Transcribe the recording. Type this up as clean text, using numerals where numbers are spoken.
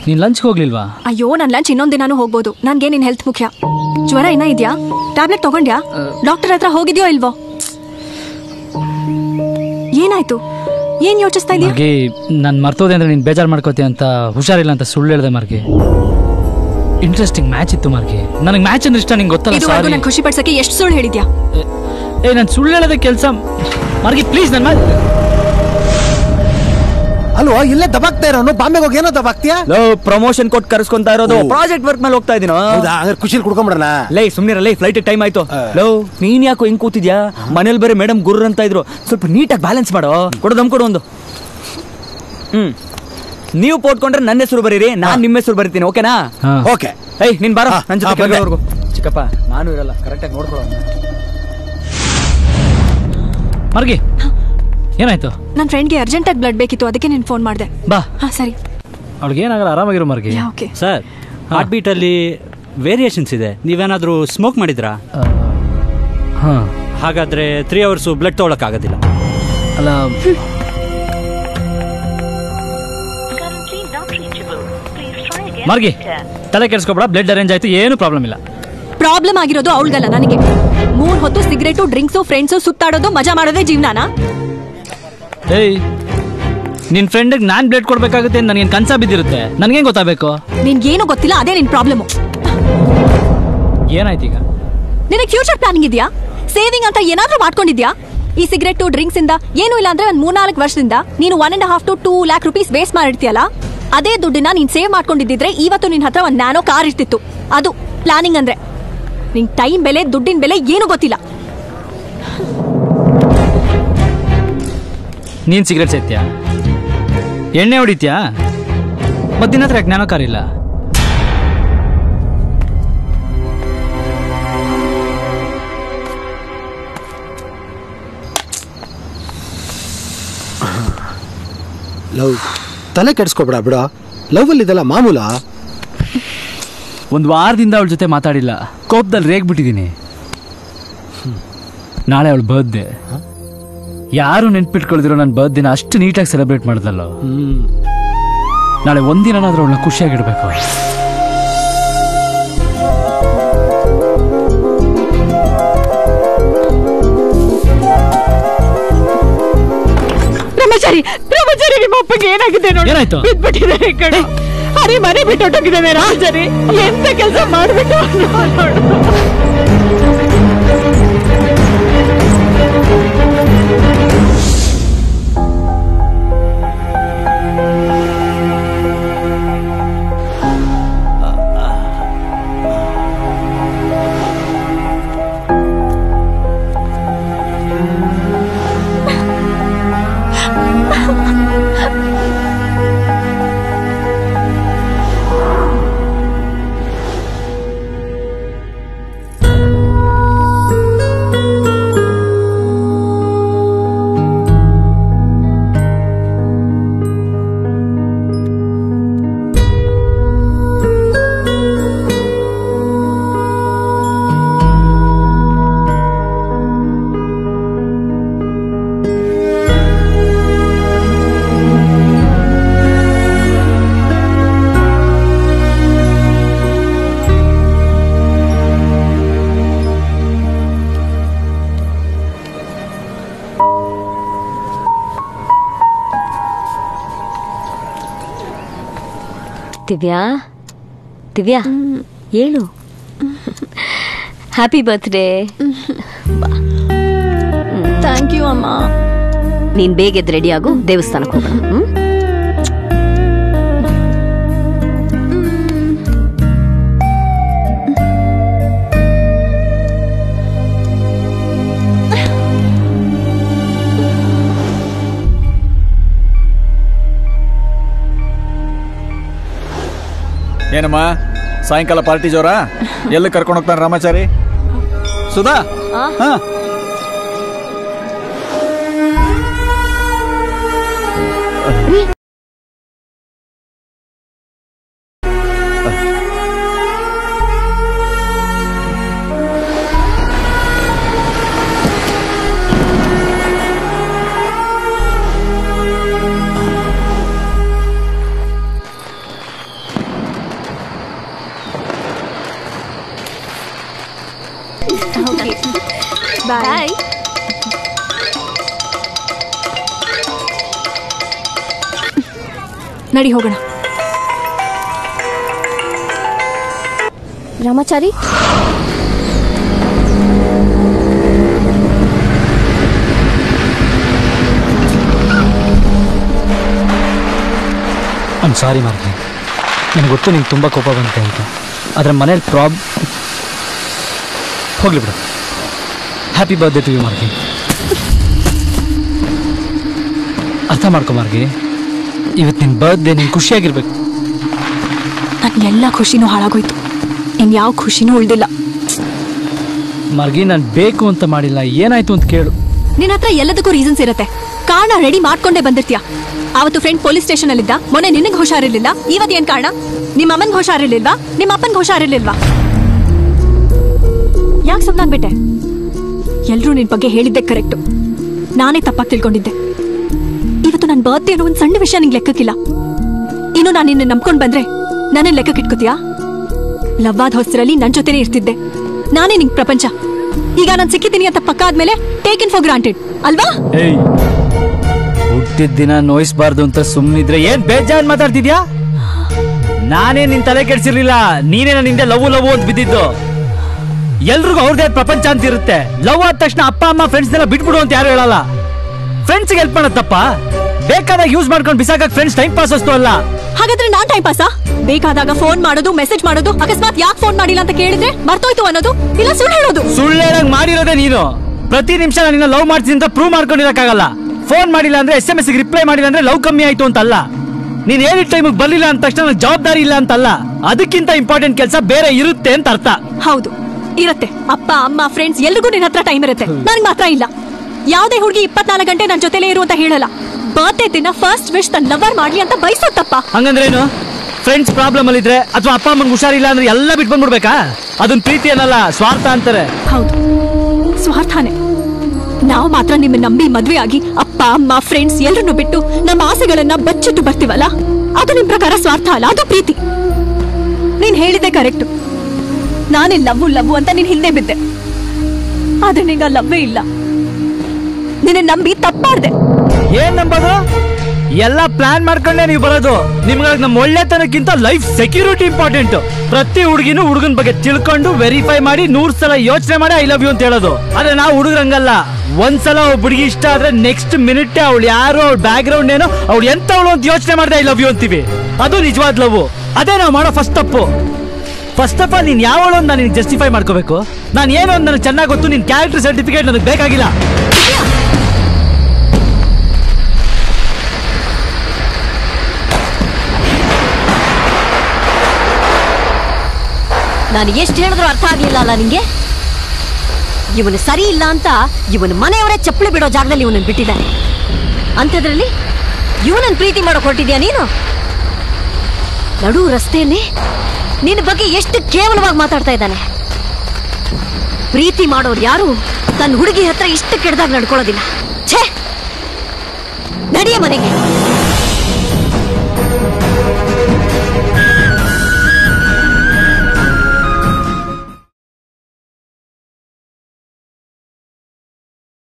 ನೀನ್ ಲಂಚ್ಗೆ ಹೋಗ್ಲಿಲ್ವಾ? ಅಯ್ಯೋ ನನ್ ಲಂಚ್ ಇನ್ನೊಂದ್ ದಿನಾನು ಹೋಗ್ಬೋದು. ನನ್ಗೆ ನಿನ್ ಹೆಲ್ತ್ ಮುಖ್ಯ. ಜ್ವರ ಇನ್ನ ಇದ್ಯಾ? ಟ್ಯಾಬ್ಲೆಟ್ ತಗೊಂಡ್ಯಾ? ಡಾಕ್ಟರ್ ಹತ್ರ ಹೋಗಿದ್ಯೋ ಇಲ್ವೋ? ಏನಾಯ್ತು? ಏನ್ ಯೋಚಿಸ್ತಾ ಇದೀಯ? ನಾನ್ ಮರ್ತೋದೆ ಅಂದ್ರೆ ನೀನ್ ಬೇಜಾರ್ ಮಾಡ್ಕೋತಿ ಅಂತ ಹುಷಾರಿಲ್ಲ ಅಂತ ಸುಳ್ಳು ಹೇಳ್ದೆ ಮಾರ್ಗಿ. ಇಂಟ್ರೆಸ್ಟಿಂಗ್ ಮ್ಯಾಚ್ ಇತ್ತು ಮಾರ್ಗಿ. ನನಗೆ ಮ್ಯಾಚ್ ಅಂದ್ರೆ ಇಷ್ಟ, ನಿಂಗೆ ಗೊತ್ತಲ್ಲ. ಇದುವರೆಗೂ ನಾನು ಖುಷಿ ಪಡ್ಸಕ್ಕೆ ಎಷ್ಟು ಸುಳ್ಳು ಹೇಳಿದ್ಯಾ? ನಾನು ಸುಳ್ಳು ಹೇಳೋದೇ ಕೆಲಸ ಮಾರ್ಗಿ. ಪ್ಲೀಸ್ ನನ್ನ ಅಲ್ವಾ ಇಲ್ಲೇ ದಬಾಕ್ತಾ ಇರೋನು, ಬಾಂಬೆಗೆ ಹೋಗಿ ಏನೋ ದಬಾಕ್ತಿಯಾ? ಪ್ರಮೋಷನ್ ಕೊಟ್ಟು ಕರ್ಸ್ಕೊಂತಾ ಇರೋದು, ಪ್ರಾಜೆಕ್ಟ್ ವರ್ಕ್ ಮೇಲೆ ಹೋಗ್ತಾ ಇದೀನೋ. ಖುಷಿಲ್ ಕುಡ್ಕೊಂಡ್ಬಿಡಣ. ಲೈ ಸುಮ್ನಿರಲ್ಲ, ಫ್ಲೈಟ್ ಟೈಮ್ ಆಯ್ತು. ಲೋ ನೀನ್ ಯಾಕೋ ಹಿಂಗ್ ಕೂತಿದ್ಯಾ? ಮನೇಲಿ ಬೇರೆ ಮೇಡಮ್ ಗುರ್ರ ಅಂತ ಇದ್ರು. ಸ್ವಲ್ಪ ನೀಟಾಗಿ ಬ್ಯಾಲೆನ್ಸ್ ಮಾಡೋ. ಕೊಡು ದಮ್ ಕೊಡು ಒಂದು. ನೀವು ಪೋಟ್ಕೊಂಡ್ರೆ ನನ್ನ ಹೆಸರು ಬರೀರಿ, ನಾನ್ ನಿಮ್ಮ ಹೆಸರು ಬರೀತೀನಿ. ಓಕೆನಾ? ಓಕೆ. ಏಯ್ ನೀನ್ ಬಾರೋ ನನ್ ಜೊತೆ ಕೆಳಗಡೆವರೆಗೂ. ಚಿಕ್ಕಪ್ಪ ನಾನು ಇರಲ್ಲ, ಕರೆಕ್ಟಾಗಿ ನೋಡ್ಕೊಳ್ಳೋ. ಮಾರ್ಗಿ ಏನಾಯ್ತು? ನನ್ನ ಫ್ರೆಂಡ್ಗೆ ಅರ್ಜೆಂಟ್ ಆಗಿ ಬ್ಲಡ್ ಬೇಕಿತ್ತು, ಅದಕ್ಕೆ ನೀನು ಫೋನ್ ಮಾಡಿದೆ. ಬಾ. ಹಾ ಸರಿ. ಅವಳಿಗೆ ಏನಾಗಲ್ಲ, ಆರಾಮಾಗಿರೋ ಮಾರ್ಗಿ. ಓಕೆ ಸರ್, ಹಾರ್ಟ್ ಬೀಟ್ ಅಲ್ಲಿ ವೇರಿಯೇಷನ್ಸ್ ಇದೆ. ನೀವೇನಾದ್ರೂ ಸ್ಮೋಕ್ ಮಾಡಿದ್ರಾ? ಹಾಗಾದ್ರೆ 3 hours ಬ್ಲಡ್ ತಗೊಳಕ್ ಆಗೋದಿಲ್ಲ. ಅಲ್ಲ ಮಾರ್ಗಿ, ತಲೆ ಕೆಡಿಸ್ಕೊಬೇಡ. ಬ್ಲಡ್ ಅರೇಂಜ್ ಆಯ್ತು, ಏನು ಪ್ರಾಬ್ಲಮ್ ಇಲ್ಲ. ಪ್ರಾಬ್ಲಮ್ ಆಗಿರೋದು ಅವಳಿಗಲ್ಲ, ನನಗೆ. 3 ಹೊತ್ತು ಸಿಗರೇಟು, ಡ್ರಿಂಕ್ಸು, ಫ್ರೆಂಡ್ಸು, ಸುತ್ತಾಡೋದು, ಮಜಾ ಮಾಡೋದೇ ಜೀವನಾನ? ಏಯ್, ನಿನ್ ಫ್ರೆಂಡ್ಗೆ ನಾನ್ ಬ್ಲಡ್ ಕೊಡ್ಬೇಕಾಗುತ್ತೆ ಅಂತ ನನಗೇನು ಕನ್ಸ ಬಿದ್ದಿರುತ್ತೆ? ನನ್ಗೇನ್ ಗೊತ್ತಾಗಬೇಕು? ನಿನ್ಗೇನು ಗೊತ್ತಿಲ್ಲ, ಅದೇ ನಿನ್ ಪ್ರಾಬ್ಲಮ್. ಏನಾಯ್ತು ಈಗ? ನಿನಗೆ ಫ್ಯೂಚರ್ ಪ್ಲಾನಿಂಗ್ ಇದೆಯಾ? ಸೇವಿಂಗ್ ಅಂತ ಏನಾದ್ರೂ ಮಾಡ್ಕೊಂಡಿದ್ಯಾ? ಈ ಸಿಗರೇಟು, ಡ್ರಿಂಕ್ಸ್ ಇಂದ ಏನು ಇಲ್ಲ ಅಂದ್ರೆ 1-4 ವರ್ಷದಿಂದ ನೀನು 1.5 to 2 lakh rupees ವೇಸ್ಟ್ ಮಾಡಿರ್ತೀಯಲ್ಲ, ಅದೇ ದುಡ್ಡನ್ನ ನೀನ್ ಸೇವ್ ಮಾಡ್ಕೊಂಡಿದ್ದಿದ್ರೆ ಇವತ್ತು ನಿನ್ ಹತ್ರ ಒಂದು ನ್ಯಾನೋ ಕಾರ್ ಇರ್ತಿತ್ತು. ಅದು ಪ್ಲಾನಿಂಗ್ ಅಂದ್ರೆ. ನಿನ್ ಟೈಮ್ ಬೆಲೆ, ದುಡ್ಡಿನ ಬೆಲೆ ಏನು ಗೊತ್ತಿಲ್ಲ. ನೀನ್ ಸಿಗರೇಟ್ ಸೇತ್ಯಾ? ಎಣ್ಣೆ ಹೊಡಿತ್ಯಾ? ಮತ್ತಿನ ಹತ್ರ ಯಾಕೆ ನ್ಯಾನೋ ಕಾರ್ ಇಲ್ಲ? ಲವ್ ತಲೆ ಕೆಡಿಸ್ಕೊಬೇಡ ಬಿಡ. ಲವ್ ಅಲ್ಲಿ ಇದೆಲ್ಲ ಮಾಮೂಲ. 1 ವಾರದಿಂದ ಅವಳ ಜೊತೆ ಮಾತಾಡಿಲ್ಲ, ಕೋಪದಲ್ಲಿ ರೇಗ್ಬಿಟ್ಟಿದ್ದೀನಿ. ನಾಳೆ ಅವಳ ಬರ್ತ್ಡೇ. ಯಾರು ನೆನ್ಪಿಟ್ಕೊಳ್ದಿರೋ ನನ್ನ ಬರ್ತ್ಡೇನ ಅಷ್ಟು ನೀಟಾಗಿ ಸೆಲೆಬ್ರೇಟ್ ಮಾಡ್ದಲ್ಲೋ. ನಾಳೆ ಒಂದಿನಾದ್ರೂ ಅವಳನ್ನ ಖುಷಿಯಾಗಿಡ್ಬೇಕು. ಬ್ರಹ್ಮಚಾರಿ, ಬ್ರಹ್ಮಚಾರಿ, ನಿಮ್ಮ ಅಪ್ಪಗೆ ಏನಾಗಿದೆ ನೋಡಿ. ಏನಾಯ್ತು? ಬಿದ್ಬಿಟ್ಟಿದ್ದಾರೆ ಕಣೋ. ಅರೆ ಮನೆ ಬಿಟ್ಟೊಟ್ಟೋಗಿದ್ದಾನೆ ರಾಜರಿ. ಎಂತ ಕೆಲಸ ಮಾಡ್ಬಿಟ್ಟು ದಿವ್ಯಾ, ದಿವ್ಯಾ ಹೇಳು. Happy birthday. ಥ್ಯಾಂಕ್ ಯು ಅಮ್ಮ. ನೀನ್ ಬೇಗ ಎದ್ದು ರೆಡಿ ಆಗು, ದೇವಸ್ಥಾನಕ್ಕೆ ಹೋಗೋಣ. ಏನಮ್ಮ ಸಾಯಂಕಾಲ ಪಾರ್ಟಿ ಜೋರ? ಎಲ್ಲಿ ಕರ್ಕೊಂಡು ಹೋಗ್ತಾನೆ ರಾಮಾಚಾರಿ? ಸುಧಾ, ಬಾಯ್. ನಡಿ ಹೋಗೋಣ. ರಾಮಾಚಾರಿ, ಐಮ್ ಸಾರಿ ಮಾರ್ಗಿ, ನನಗೆ ಗೊತ್ತು ನಿಂಗೆ ತುಂಬ ಕೋಪ ಬಂತೆ ಅಂತ. ಆದರೆ ಮನೇಲಿ ಹೋಗ್ಲಿ ಬಿಡು. Happy birthday to you Margi. ಅರ್ಥ ಮಾಡ್ಕೊ ಮಾರ್ಗಿ, ಇವತ್ತು ನಿನ್ನ ಬರ್ತ್ಡೇ, ನೀನು ಖುಷಿಯಾಗಿರ್ಬೇಕು. ನನ್ನ ಎಲ್ಲ ಖುಷಿನೂ ಹಾಳಾಗೋಯ್ತು, ಇನ್ಯಾವ ಖುಷಿನೂ ಉಳ್ದಿಲ್ಲ. ಮಾರ್ಗಿ, ನಾನು ಬೇಕು ಅಂತ ಮಾಡಿಲ್ಲ, ಏನಾಯ್ತು ಅಂತ ಕೇಳು. ನಿನ್ನ ಹತ್ರ ಎಲ್ಲದಕ್ಕೂ ರೀಸನ್ಸ್ ಇರತ್ತೆ, ಕಾರಣ ರೆಡಿ ಮಾಡ್ಕೊಂಡೇ ಬಂದಿರ್ತೀಯ. ಅವತ್ತು ಫ್ರೆಂಡ್ ಪೊಲೀಸ್ ಸ್ಟೇಷನ್ ಅಲ್ಲಿದ್ದ, ಮೊನ್ನೆ ನಿನಗೆ ಹುಷಾರಿರ್ಲಿಲ್ಲ, ಇವತ್ತು ಏನ್ ಕಾರಣ? ನಿಮ್ಮ ಅಮ್ಮನ್ಗೆ ಹುಷಾರಿರ್ಲಿಲ್ವಾ? ನಿಮ್ಮ ಅಪ್ಪನ್ಗೆ ಹುಷಾರಿರ್ಲಿಲ್ವಾ? ಯಾಕೆ ಸುಮ್ಮನಾಗ್ಬಿಟ್ಟೆ? ಎಲ್ರೂ ನಿನ್ ಬಗ್ಗೆ ಹೇಳಿದ್ದೆ ಕರೆಕ್ಟು, ನಾನೇ ತಪ್ಪಾಗಿ ತಿಳ್ಕೊಂಡಿದ್ದೆ. ಇವತ್ತು ನನ್ನ ಬರ್ತ್ಡೇ ಅನ್ನೋ ಒಂದು ಸಣ್ಣ ವಿಷಯ ನಿಂಗೆ ಲೆಕ್ಕಕ್ಕಿಲ್ಲ. ಇನ್ನು ನಾನು ನಿನ್ನ ನಂಬ್ಕೊಂಡ್ ಬಂದ್ರೆ ನನ್ನ ಲೆಕ್ಕಕ್ಕೆ ಇಟ್ಕೋತೀಯಾ? ಲವ್ವಾದ ಹೊಸರಲ್ಲಿ ನನ್ನ ಜೊತೆನೇ ಇರ್ತಿದ್ದೆ, ನಾನೇ ನಿಂಗೆ ಪ್ರಪಂಚ. ಈಗ ನಾನು ಸಿಕ್ಕಿದ್ದೀನಿ ಅಂತ ಪಕ್ಕ ಆದ್ಮೇಲೆ ಟೇಕನ್ ಫಾರ್ ಗ್ರಾಂಟೆಡ್ ಅಲ್ವಾ? ಹುಟ್ಟಿದ ದಿನ ನೋಯಿಸ್ಬಾರ್ದು ಅಂತ ಸುಮ್ಮನಿದ್ರೆ ಏನ್ ಬೇಜಾನ್ ಮಾತಾಡ್ತಿದ್ಯಾ? ನಾನೇ ನಿನ್ ತಲೆ ಕೆಡ್ಸಿರ್ಲಿಲ್ಲ, ನೀನೇ ನನ್ನ ಹಿಂದೆ ಲವ್ ಅಂತ ಬಿದ್ದಿದ್ದು. ಎಲ್ರಿಗೂ ಅವ್ರದೇ ಪ್ರಪಂಚ ಅಂತ ಇರುತ್ತೆ. ಲವ್ ಆದ ತಕ್ಷಣ ಅಪ್ಪ ಅಮ್ಮ ಫ್ರೆಂಡ್ಸ್ ಎಲ್ಲ ಬಿಟ್ಬಿಡು ಅಂತ ಯಾರು ಹೇಳಲ್ಲ. ಫ್ರೆಂಡ್ಸ್ಗೆ ಹೆಲ್ಪ್ ಮಾಡೋದಪ್ಪ, ಬೇಕಾದಾಗ ಯೂಸ್ ಮಾಡ್ಕೊಂಡು ಬಿಸಾಕ ಫ್ರೆಂಡ್ಸ್ ಟೈಮ್ ಪಾಸ್ ಅಷ್ಟು ಅಲ್ಲ. ಹಾಗಾದ್ರೆ ನಾನ್ ಟೈಮ್ ಪಾಸಾ? ಬೇಕಾದಾಗ ಫೋನ್ ಮಾಡೋದು, ಮೆಸೇಜ್ ಮಾಡೋದು, ಅಕಸ್ಮಾತ್ ಯಾಕೆ ಫೋನ್ ಮಾಡಿಲ್ಲ ಅಂತ ಕೇಳಿದ್ರೆ ಮರ್ತೋಯ್ತು ಅನ್ನೋದು, ಇಲ್ಲ ಸುಳ್ಳು ಹೇಳೋದು. ಸುಳ್ಳು ಹೇಳಂಗ್ ಮಾಡಿರೋದೇ ನೀನು. ಪ್ರತಿ ನಿಮಿಷ ನಾನು ಲವ್ ಮಾಡ್ತೀನಿ ಅಂತ ಪ್ರೂವ್ ಮಾಡ್ಕೊಂಡಿರಕ್ಕಾಗಲ್ಲ. ಫೋನ್ ಮಾಡಿಲ್ಲ ಅಂದ್ರೆ SMS ಗೆ ರಿಪ್ಲೈ ಮಾಡಿಲ್ಲ ಅಂದ್ರೆ ಲವ್ ಕಮ್ಮಿ ಆಯ್ತು ಅಂತಲ್ಲ. ನೀನ್ ಹೇಳಿದ ಟೈಮಿಗೆ ಬರ್ಲಿಲ್ಲ ಅಂದ ತಕ್ಷಣ ಜವಾಬ್ದಾರಿ ಇಲ್ಲ ಅಂತಲ್ಲ, ಅದಕ್ಕಿಂತ ಇಂಪಾರ್ಟೆಂಟ್ ಕೆಲಸ ಬೇರೆ ಇರುತ್ತೆ ಅಂತ ಅರ್ಥ. ಹೌದು ಇರತ್ತೆ, ಅಪ್ಪ ಅಮ್ಮ ಫ್ರೆಂಡ್ಸ್ ಎಲ್ರಿಗೂ ನಿನ್ನ ಹತ್ರ ಟೈಮ್ ಇರುತ್ತೆ, ನನಗೆ ಮಾತ್ರ ಇಲ್ಲ. ಯಾವುದೇ ಹುಡುಗಿ 24 ಗಂಟೆ ನನ್ನ ಜೊತೆಲೇ ಇರು ಅಂತ ಹೇಳಲ್ಲ. ಬರ್ತ್ಡೇ ದಿನ ಫಸ್ಟ್ ವಿಶ್ ತನ್ನ ಲವರ್ ಮಾಡ್ಲಿ ಅಂತ ಬಯಸೋದು ತಪ್ಪ. ಹಂಗಂದ್ರೇನು? ಫ್ರೆಂಡ್ಸ್ ಪ್ರಾಬ್ಲಮ್ ಅಲ್ಲಿ ಇದ್ರೆ ಅಥವಾ ಅಪ್ಪ ಅಮ್ಮಂಗೆ ಹುಷಾರಿಲ್ಲ ಅಂದ್ರೆ ಎಲ್ಲ ಬಿಟ್ಟು ಬಂದ್ಬಿಡ್ಬೇಕಾ? ಅದನ್ನ ಪ್ರೀತಿ ಅನ್ನಲ್ಲ, ಸ್ವಾರ್ಥ ಅಂತಾರೆ. ಹೌದು, ಸ್ವಾರ್ಥನೇ. ನಾವು ಮಾತ್ರ ನಿಮ್ಮ ನಂಬಿ ಮದ್ವೆ ಆಗಿ ಅಪ್ಪ ಅಮ್ಮ ಫ್ರೆಂಡ್ಸ್ ಎಲ್ಲರನ್ನು ಬಿಟ್ಟು ನಮ್ಮ ಆಸೆಗಳನ್ನ ಬಚ್ಚಿಟ್ಟು ಬರ್ತೀವಲ್ಲ, ಅದು ನಿಮ್ ಪ್ರಕಾರ ಸ್ವಾರ್ಥ ಅಲ್ಲ, ಅದು ಪ್ರೀತಿ. ನೀನ್ ಹೇಳಿದ್ದೆ ಕರೆಕ್ಟ್, ನಾನೇ ಲವ್ ಅಂತ ನೀನ್ ಹಿಂದೆ ಬಿದ್ದೆ. ಆದ್ರೆ ನಿಂಗ ಲವ್ವೇ ಇಲ್ಲ, ನಿನ್ನ ನಂಬಿ ತಪ್ಪಾಡ್ದೆ. ಏನ್ ನಂಬೋದು? ಎಲ್ಲ ಪ್ಲಾನ್ ಮಾಡ್ಕೊಂಡೆ ನೀವು ಬರೋದು. ನಿಮ್ಗೆ ನಮ್ಮ ಒಳ್ಳೆತನಕ್ಕಿಂತ ಲೈಫ್ ಸೆಕ್ಯೂರಿಟಿ ಇಂಪಾರ್ಟೆಂಟ್. ಪ್ರತಿ ಹುಡುಗಿನೂ ಹುಡುಗನ ಬಗ್ಗೆ ತಿಳ್ಕೊಂಡು ವೆರಿಫೈ ಮಾಡಿ 100 ಸಲ ಯೋಚನೆ ಮಾಡಿ ಐ ಲವ್ ಯು ಅಂತ ಹೇಳೋದು. ಆದ್ರೆ ನಾವು ಹುಡುಗರಂಗಲ್ಲ, ಒಂದ್ಸಲ ಒಬ್ಬ ಹುಡುಗಿ ಇಷ್ಟ ಆದ್ರೆ ನೆಕ್ಸ್ಟ್ ಮಿನಿಟ್ ಅವಳು ಯಾರು, ಅವಳ ಬ್ಯಾಕ್ ಗ್ರೌಂಡ್ ಏನು, ಅವಳು ಎಂತವಳು ಅಂತ ಯೋಚನೆ ಮಾಡಿದೆ ಐ ಲವ್ ಯು ಅಂತೀವಿ. ಅದು ನಿಜವಾದ ಲವ್. ಅದೇ ನಾವು ಮಾಡೋ ಫಸ್ಟ್ ತಪ್ಪು. ಫಸ್ಟ್ ಆಫ್ ಆಲ್ ನೀನ್ ಯಾವಳು ಅಂತ ನಿನಗೆ ಜಸ್ಟಿಫೈ ಮಾಡ್ಕೋಬೇಕು. ನಾನು ಏನು ಅಂತ ನನಗೆ ಚೆನ್ನಾಗಿ ಗೊತ್ತು. ನಿನ್ ಕ್ಯಾರೆಕ್ಟರ್ ಸರ್ಟಿಫಿಕೇಟ್ ನನಗೆ ಬೇಕಾಗಿಲ್ಲ. ನಾನು ಎಷ್ಟು ಹೇಳಿದ್ರು ಅರ್ಥ ಆಗ್ಲಿಲ್ಲ ಅಲ್ಲ ನಿಂಗೆ? ಇವನು ಸರಿ ಇಲ್ಲ ಅಂತ ಇವನ ಮನೆಯವರೇ ಚಪ್ಪಲಿ ಬಿಡೋ ಜಾಗದಲ್ಲಿ ಇವನನ್ನು ಬಿಟ್ಟಿದ್ದಾನೆ. ಅಂಥದ್ರಲ್ಲಿ ಇವನನ್ನು ಪ್ರೀತಿ ಮಾಡೋಕೆ ಹೊರಟಿದ್ಯಾ ನೀನು? ನಡು ರಸ್ತೆಯಲ್ಲಿ ನಿನ್ನ ಬಗ್ಗೆ ಎಷ್ಟು ಕೇವಲವಾಗಿ ಮಾತಾಡ್ತಾ ಇದ್ದಾನೆ. ಪ್ರೀತಿ ಮಾಡೋರು ಯಾರು ತನ್ನ ಹುಡುಗಿ ಹತ್ರ ಇಷ್ಟು ಕೆಡ್ದಾಗ ನಡ್ಕೊಳ್ಳೋದಿಲ್ಲ. ಛೇ, ನಡಿಯ ಮನೆಗೆ.